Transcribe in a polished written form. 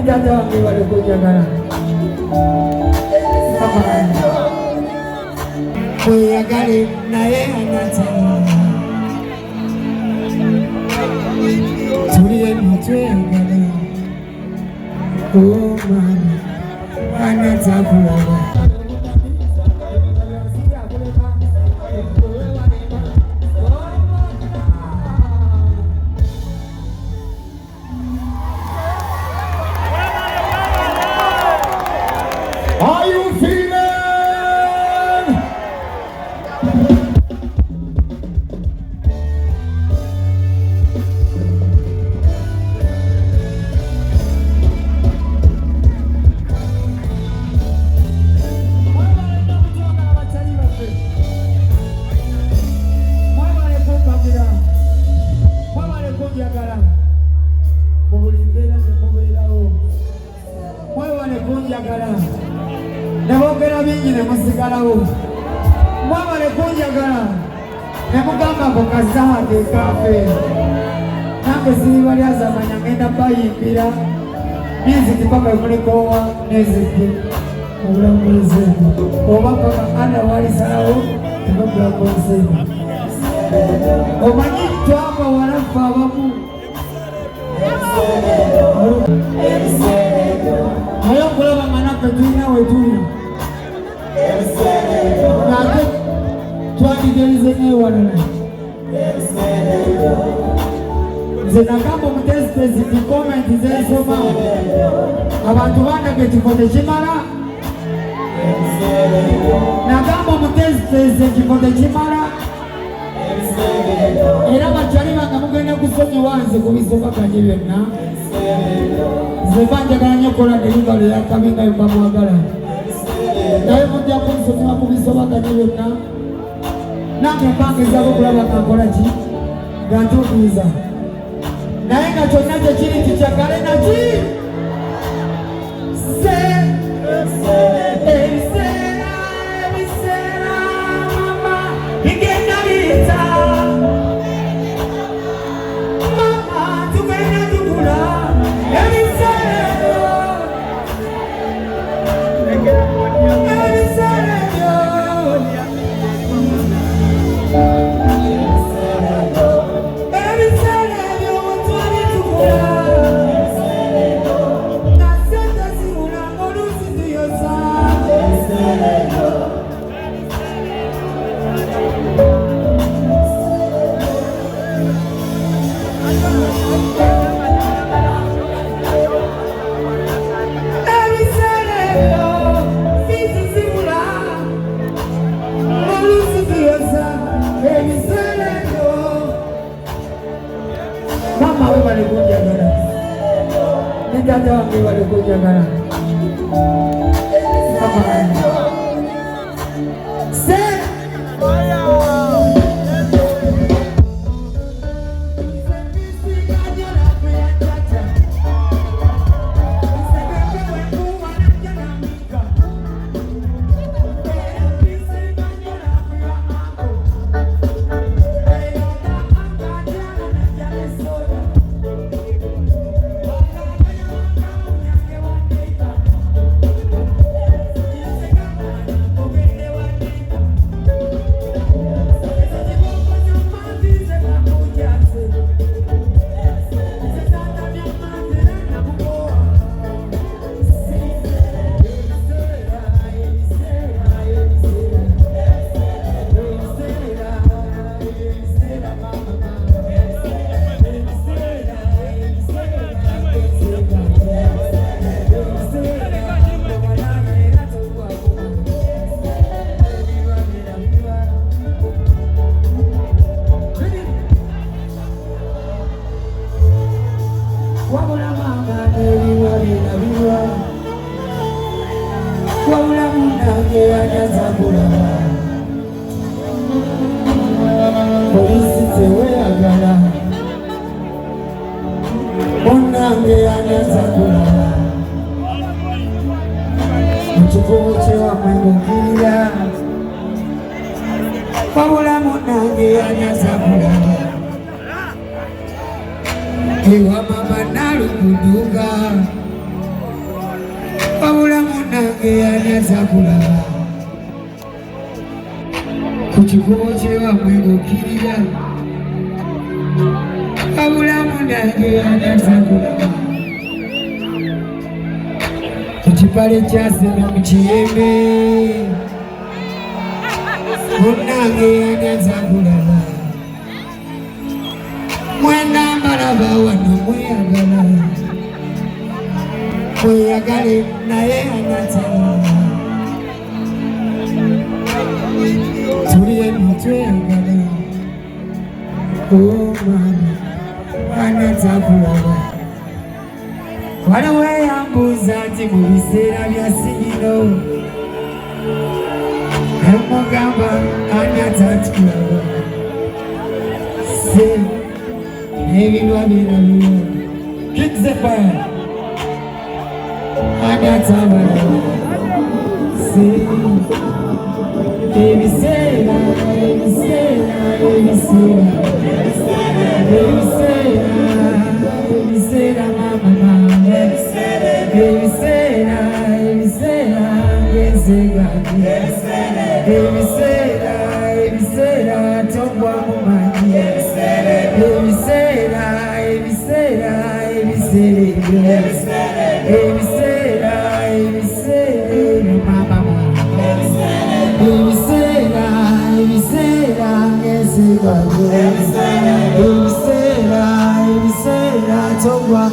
Nitata wange bali kunjagala kweyagale naye anatala tuliye nitweyagala omwana anatakulaba nebogera bingi nemusigalawo mwabale kunjagala nemugamba ko kasaha kekafe nange siriba lyazamanya ngenda bayimbira myezi paka mulikowa neziki obulamu bwenzego oba paka ana walisalawo tebabulamu bwenzego omanyi twaba walafu abamu ayo kulaba manake tulina wetuli nate twandigerize newalala nze nagamba omutesitesi tikomenti zensoma abantu bandage ekifo tekimala nagamba omutesitesi ekifo tekimala era bakyali bange mugenda kusonyiwa nze ku bisobakanye byonna nze banjagala nnyo kola derivalo yakabinga yo bamwagala naye mujja kunsonyiwa ku bisobakanye byonna nange mbangezaako okulaba nga nkola ki nga ntuukiriza naye nga kyonna kyekiri kikyagale naki ebiseera mama bigenda biyita mama tugenda tugula ebiseera nitata wange bali kunjagala polisi teweyagala munange anazagula mukivubu kyewamwe ngokirira wabula munange anazagula ewa mama nalukuduka munange anazakulaba ku kikubo kyewamwe ng'okkirira wabula munange anazakulaba ku kipale kyasena mu kiyembe munange anazakulaba mwena mbalaba wano mweyagala mweyagale naye anazakulaba tuliye mutweyagala omwana anazakulaba waliwo eyambuuza nti mu biseera bya sigino emugamba anazakulaba se n'ebirwa birabiwa kikzepa anazakulaba se ebiseera ebiseera ebiseera ebiseera mama mama ebiseera ebiseera ngenzeganye ebiseera ebiseera togwa mu manyi ebiseera ebiseera ebiseera ebiseera ebiseera mama mama ebiseera ebiseera ngenzeganye ebiseera ebiseera togwa